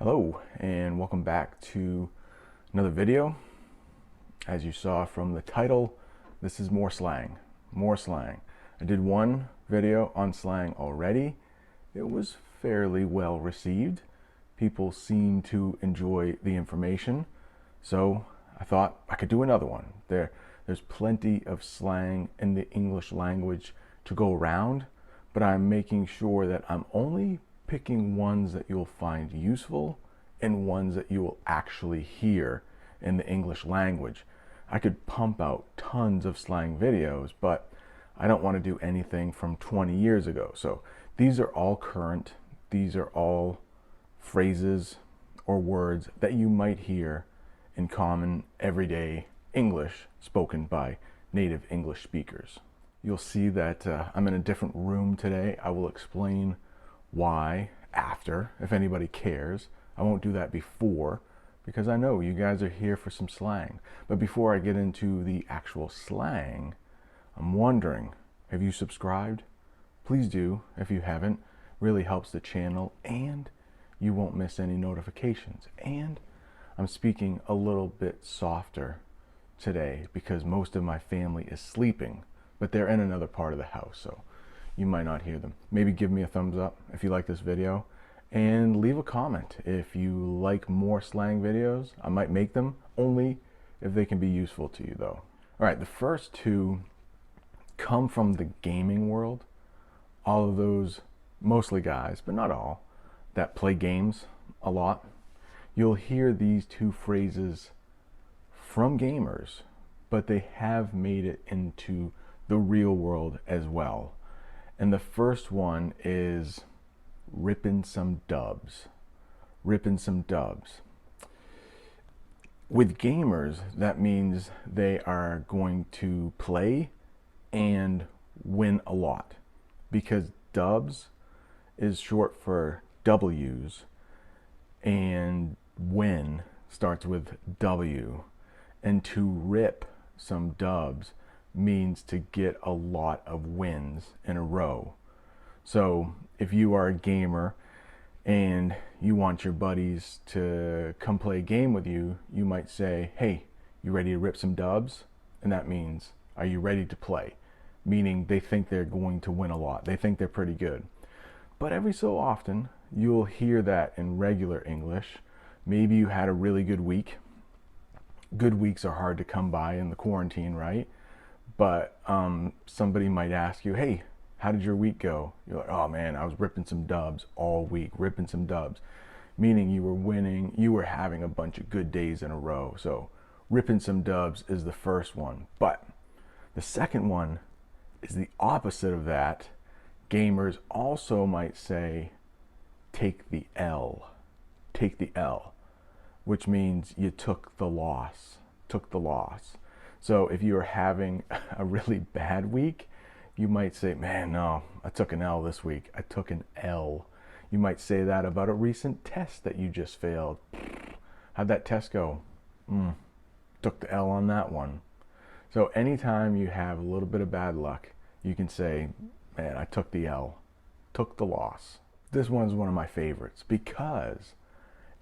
Hello and welcome back to another video. As you saw from the title, this is more slang. More slang. I did one video on slang already. It was fairly well received. People seem to enjoy the information. So I thought I could do another one. There's plenty of slang in the English language to go around, but I'm making sure that I'm only picking ones that you'll find useful and ones that you will actually hear in the English language. I could pump out tons of slang videos, but I don't want to do anything from 20 years ago. So these are all current. These are all phrases or words that you might hear in common everyday English spoken by native English speakers. You'll see that I'm in a different room today. I will explain why after, if anybody cares. I won't do that before because I know you guys are here for some slang. But before I get into the actual slang, I'm wondering, have you subscribed? Please do if you haven't. Really helps the channel and you won't miss any notifications. And I'm speaking a little bit softer today because most of my family is sleeping, but they're in another part of the house, so you might not hear them. Maybe give me a thumbs up if you like this video and leave a comment if you like more slang videos. I might make them, only if they can be useful to you though. All right, the first two come from the gaming world. All of those, mostly guys, but not all, that play games a lot. You'll hear these two phrases from gamers, but they have made it into the real world as well. And the first one is ripping some dubs. Ripping some dubs. With gamers, that means they are going to play and win a lot, because dubs is short for W's and win starts with W. And to rip some dubs means to get a lot of wins in a row. So if you are a gamer and you want your buddies to come play a game with you, you might say, hey, you ready to rip some dubs? And that means, are you ready to play? Meaning they think they're going to win a lot. They think they're pretty good. But every so often, you'll hear that in regular English. Maybe you had a really good week. Good weeks are hard to come by in the quarantine, right? But somebody might ask you, hey, how did your week go? You're like, oh man, I was ripping some dubs all week, ripping some dubs. Meaning you were winning, you were having a bunch of good days in a row. So ripping some dubs is the first one. But the second one is the opposite of that. Gamers also might say, take the L. Take the L, which means you took the loss. Took the loss. So if you are having a really bad week, you might say, man, no, I took an L this week. I took an L. You might say that about a recent test that you just failed. How'd that test go? Took the L on that one. So anytime you have a little bit of bad luck, you can say, man, I took the L. Took the loss. This one's one of my favorites because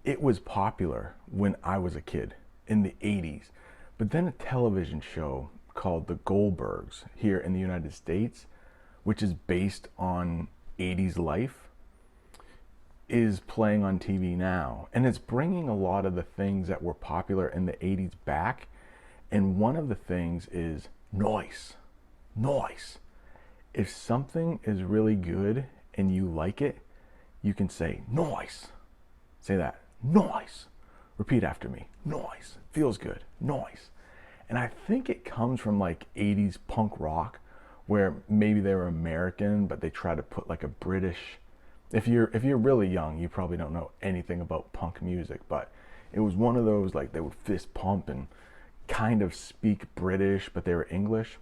it was popular when I was a kid in the 80s. But then a television show called The Goldbergs here in the United States, which is based on 80s life, is playing on TV now. And it's bringing a lot of the things that were popular in the 80s back. And one of the things is Nooise. Nooise. If something is really good and you like it, you can say Nooise. Say that. Nooise. Repeat after me. Nooise. Feels good. Nooise. And I think it comes from like 80s punk rock, where maybe they were American, but they try to put like a British. If you're really young, you probably don't know anything about punk music, but it was one of those, like, they would fist pump and kind of speak British, but they were English.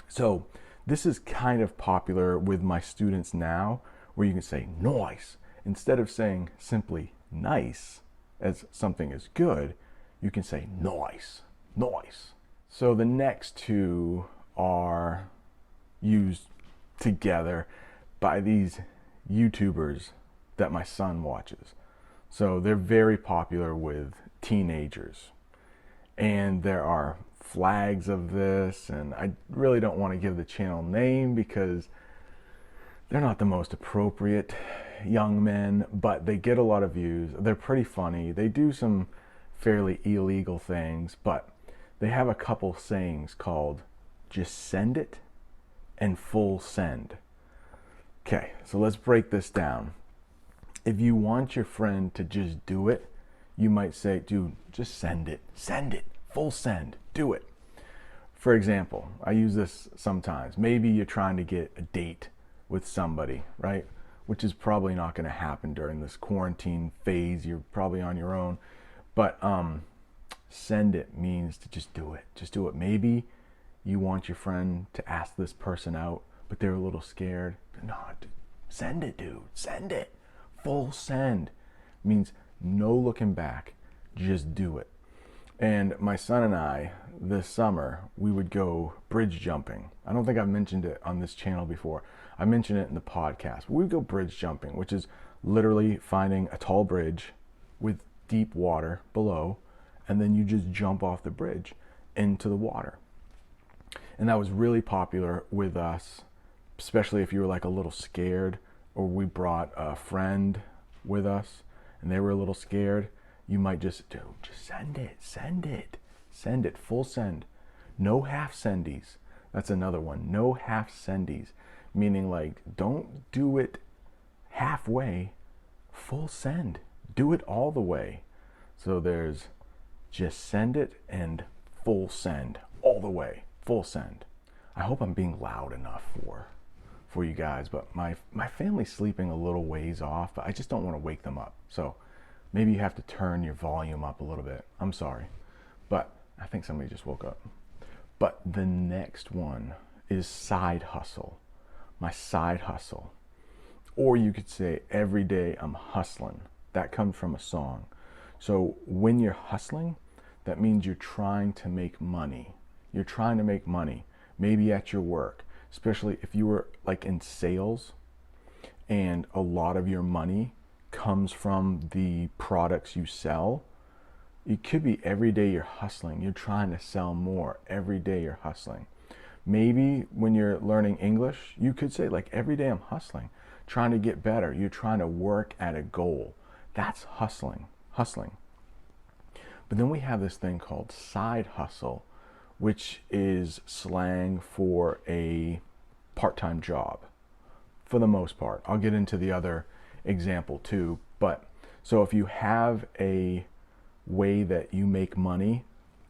So this is kind of popular with my students now, where you can say Nooise instead of saying simply nice as something is good. You can say Nooise. Nooise. So the next two are used together by these YouTubers that my son watches. So they're very popular with teenagers. And there are flags of this, and I really don't want to give the channel name because they're not the most appropriate young men, but they get a lot of views. They're pretty funny. They do some fairly illegal things, but they have a couple sayings called just send it and full send. Okay, so let's break this down. If you want your friend to just do it, you might say, dude, just send it, full send, do it. For example, I use this sometimes. Maybe you're trying to get a date with somebody, right? Which is probably not going to happen during this quarantine phase. You're probably on your own. But send it means to just do it. Just do it. Maybe you want your friend to ask this person out, but they're a little scared. No, send it, dude. Send it. Full send means no looking back. Just do it. And my son and I, this summer, we would go bridge jumping. I don't think I've mentioned it on this channel before. I mentioned it in the podcast. We would go bridge jumping, which is literally finding a tall bridge with deep water below, and then you just jump off the bridge into the water. And that was really popular with us, especially if you were like a little scared, or we brought a friend with us and they were a little scared. You might just send it, full send. No half sendies. That's another one. No half sendies, meaning like don't do it halfway, full send. Do it all the way. So there's just send it and full send, all the way, full send. I hope I'm being loud enough for you guys, but my family's sleeping a little ways off, but I just don't want to wake them up. So maybe you have to turn your volume up a little bit. I'm sorry, but I think somebody just woke up. But the next one is side hustle. My side hustle. Or you could say every day I'm hustling. That comes from a song. So when you're hustling, that means you're trying to make money. You're trying to make money, maybe at your work, especially if you were like in sales and a lot of your money comes from the products you sell. It could be every day you're hustling. You're trying to sell more. Every day you're hustling. Maybe when you're learning English, you could say like every day I'm hustling, trying to get better. You're trying to work at a goal. That's hustling. But then we have this thing called side hustle, which is slang for a part-time job for the most part. I'll get into the other example too, but so if you have a way that you make money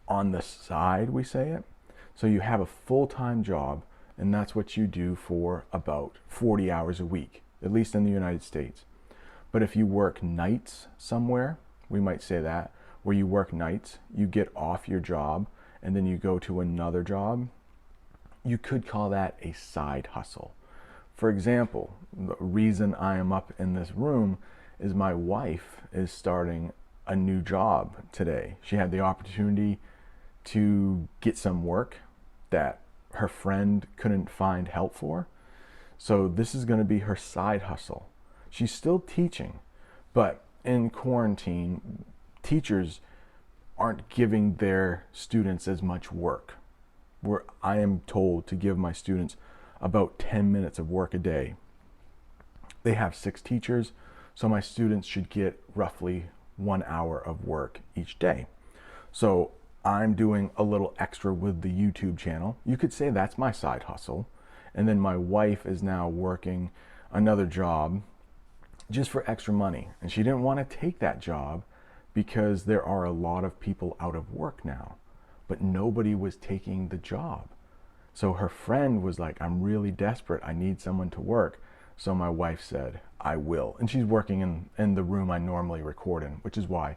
on the side, we say it. So you have a full-time job and that's what you do for about 40 hours a week, at least in the United States. But if you work nights somewhere, we might say that, where you work nights, you get off your job and then you go to another job, you could call that a side hustle. For example, the reason I am up in this room is my wife is starting a new job today. She had the opportunity to get some work that her friend couldn't find help for. So this is going to be her side hustle. She's still teaching, but in quarantine, teachers aren't giving their students as much work. Where I am told to give my students about 10 minutes of work a day. They have 6 teachers, so my students should get roughly 1 hour of work each day. So I'm doing a little extra with the YouTube channel. You could say that's my side hustle. And then my wife is now working another job just for extra money. And she didn't want to take that job because there are a lot of people out of work now, but nobody was taking the job. So her friend was like, I'm really desperate. I need someone to work. So my wife said, I will. And she's working in the room I normally record in, which is why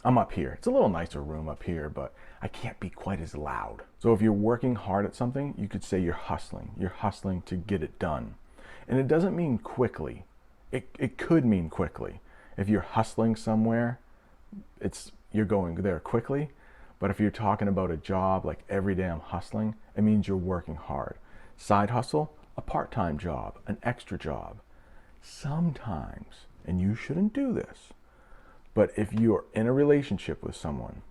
I'm up here. It's a little nicer room up here, but I can't be quite as loud. So if you're working hard at something, you could say you're hustling. You're hustling to get it done. And it doesn't mean quickly. It could mean quickly. If you're hustling somewhere, you're going there quickly. But if you're talking about a job, like every day I'm hustling, it means you're working hard. Side hustle, a part-time job, an extra job. Sometimes, and you shouldn't do this, But if you're in a relationship with someone,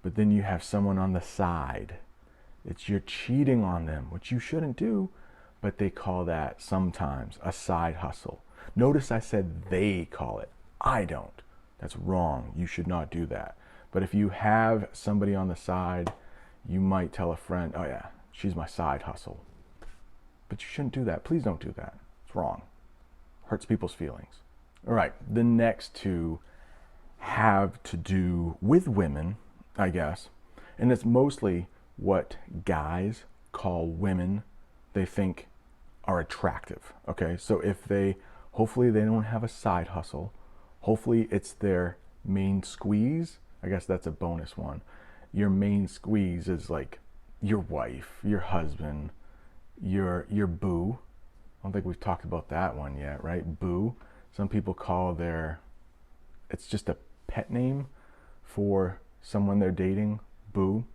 but then you have someone on the side, you're cheating on them, which you shouldn't do, but they call that sometimes a side hustle. Notice I said they call it. I don't. That's wrong. You should not do that. But if you have somebody on the side, you might tell a friend, oh yeah, she's my side hustle. But you shouldn't do that. Please don't do that. It's wrong. Hurts people's feelings. All right, the next two have to do with women, I guess. And it's mostly what guys call women they think are attractive. Okay, so hopefully they don't have a side hustle. Hopefully it's their main squeeze. I guess that's a bonus one. Your main squeeze is like your wife, your husband, your boo. I don't think we've talked about that one yet, right? Boo. Some people call it's just a pet name for someone they're dating, boo.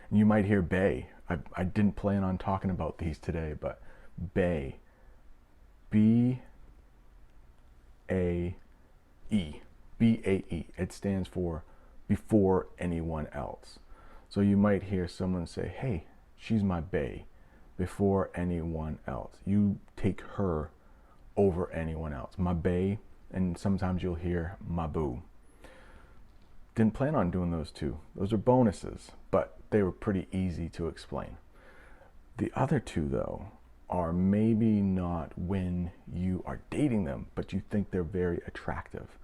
And you might hear bae. I didn't plan on talking about these today, but bae. B-A-E. B-A-E. It stands for before anyone else. So you might hear someone say, hey, she's my bae, before anyone else. You take her over anyone else. My bae, and sometimes you'll hear my boo. Didn't plan on doing those two. Those are bonuses, but they were pretty easy to explain. The other two, though, are maybe not when you are dating them, but you think they're very attractive.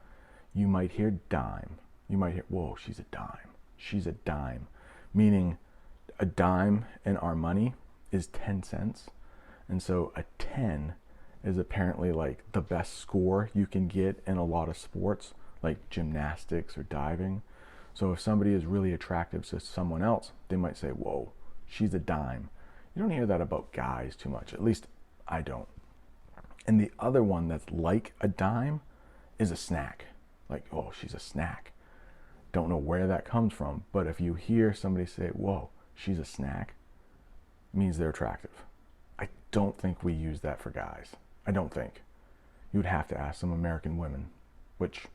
You might hear dime. You might hear, whoa, she's a dime. She's a dime. Meaning a dime in our money is 10 cents. And so a 10 is apparently like the best score you can get in a lot of sports, like gymnastics or diving. So if somebody is really attractive to someone else, they might say, whoa, she's a dime. You don't hear that about guys too much. At least I don't. And the other one that's like a dime is a snack. Like, oh, she's a snack. Don't know where that comes from, but if you hear somebody say, whoa, she's a snack, it means they're attractive. I don't think we use that for guys. I don't think. You would have to ask some American women, which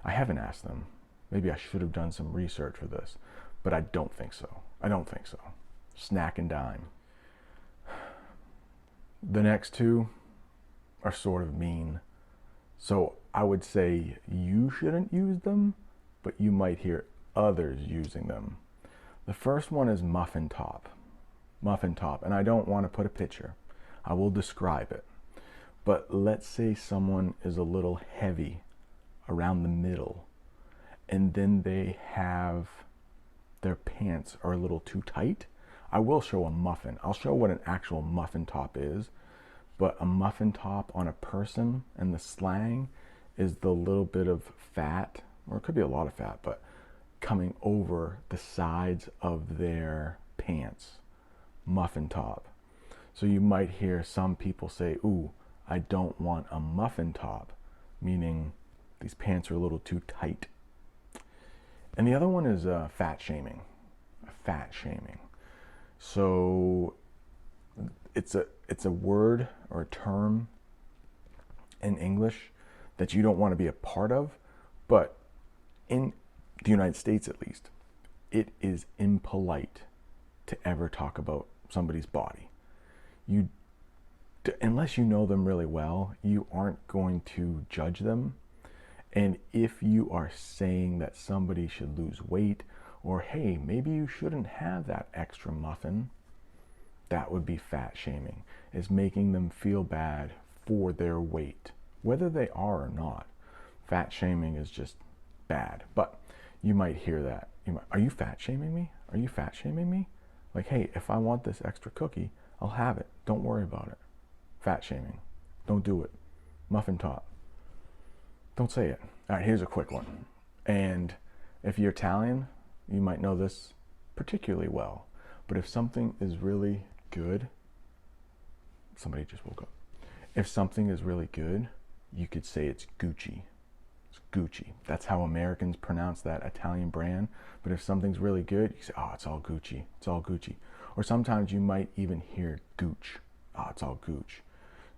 I haven't asked them. Maybe I should have done some research for this, but I don't think so. I don't think so. Snack and dime. The next two are sort of mean. So I would say you shouldn't use them, but you might hear others using them. The first one is muffin top. Muffin top. And I don't want to put a picture. I will describe it. But let's say someone is a little heavy around the middle, and then they have their pants are a little too tight. I will show a muffin. I'll show what an actual muffin top is, but a muffin top on a person and the slang is the little bit of fat, or it could be a lot of fat, but coming over the sides of their pants. Muffin top. So you might hear some people say, ooh, I don't want a muffin top, meaning these pants are a little too tight. And the other one is fat shaming. Fat shaming. So it's a word or a term in English that you don't want to be a part of, but in the United States at least, it is impolite to ever talk about somebody's body. Unless you know them really well, you aren't going to judge them. And if you are saying that somebody should lose weight, or hey, maybe you shouldn't have that extra muffin, that would be fat shaming. It's making them feel bad for their weight, whether they are or not. Fat shaming is just bad. But you might hear that. Are you fat shaming me? Are you fat shaming me? Like, hey, if I want this extra cookie, I'll have it. Don't worry about it. Fat shaming. Don't do it. Muffin top. Don't say it. All right, here's a quick one. And if you're Italian, you might know this particularly well. But if something is really good, somebody just woke up. If something is really good, you could say it's Gucci. It's Gucci. That's how Americans pronounce that Italian brand. But if something's really good, you say, oh, it's all Gucci. It's all Gucci. Or sometimes you might even hear Gooch. Oh, it's all Gooch.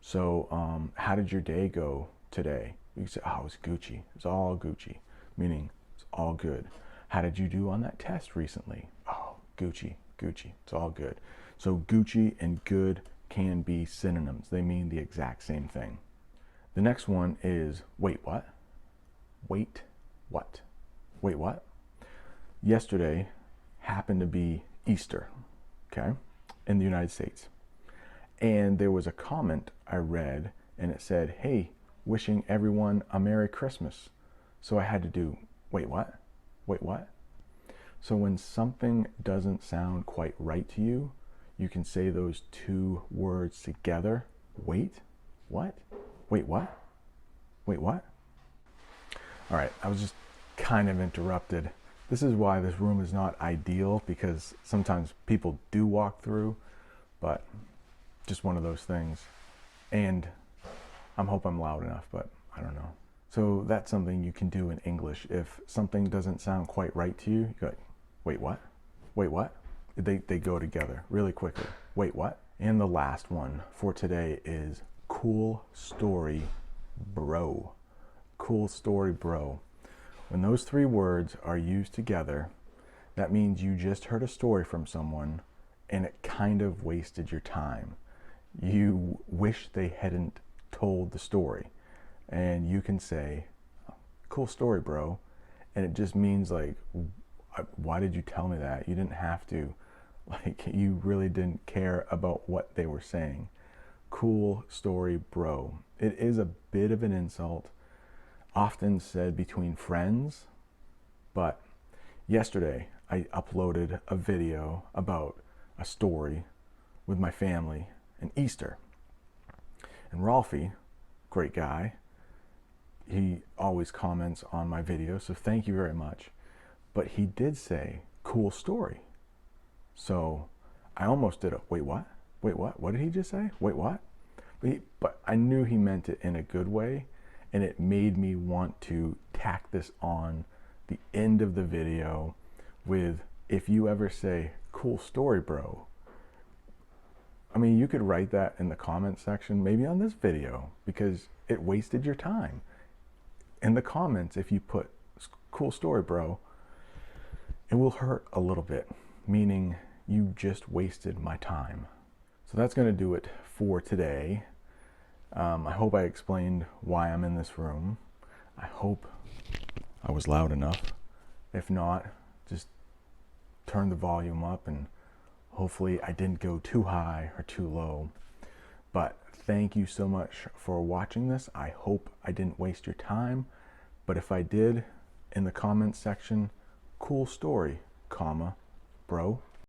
So how did your day go today? You can say, oh, it's Gucci. It's all Gucci, meaning it's all good. How did you do on that test recently? Oh, Gucci, Gucci. It's all good. So Gucci and good can be synonyms. They mean the exact same thing. The next one is wait, what? Wait, what? Wait, what? Yesterday happened to be Easter, okay, in the United States. And there was a comment I read and it said, hey, wishing everyone a Merry Christmas. So I had to do, wait, what? Wait, what? So when something doesn't sound quite right to you, you can say those two words together. Wait, what? Wait, what? Wait, what? All right, I was just kind of interrupted. This is why this room is not ideal, because sometimes people do walk through, but just one of those things. And I hope I'm loud enough, but I don't know. So that's something you can do in English. If something doesn't sound quite right to you, you go, wait, what? Wait, what? They go together really quickly. Wait, what? And the last one for today is cool story, bro. Cool story, bro. When those three words are used together, that means you just heard a story from someone and it kind of wasted your time. You wish they hadn't told the story. And you can say, cool story, bro. And it just means like, why did you tell me that? You didn't have to. Like, you really didn't care about what they were saying. Cool story, bro. It is a bit of an insult, often said between friends, but yesterday I uploaded a video about a story with my family and Easter. And Ralphie, great guy, he always comments on my videos, so thank you very much. But he did say, cool story. So I almost did a, wait, what? Wait, what? What did he just say? Wait, what? But I knew he meant it in a good way, and it made me want to tack this on the end of the video with, if you ever say, cool story, bro. I mean, you could write that in the comment section, maybe on this video, because it wasted your time. In the comments, if you put cool story, bro, it will hurt a little bit, meaning you just wasted my time. So that's going to do it for today. I hope I explained why I'm in this room. I hope I was loud enough. If not, just turn the volume up, and hopefully I didn't go too high or too low. But thank you so much for watching this. I hope I didn't waste your time. But if I did, in the comments section, cool story, comma, bro.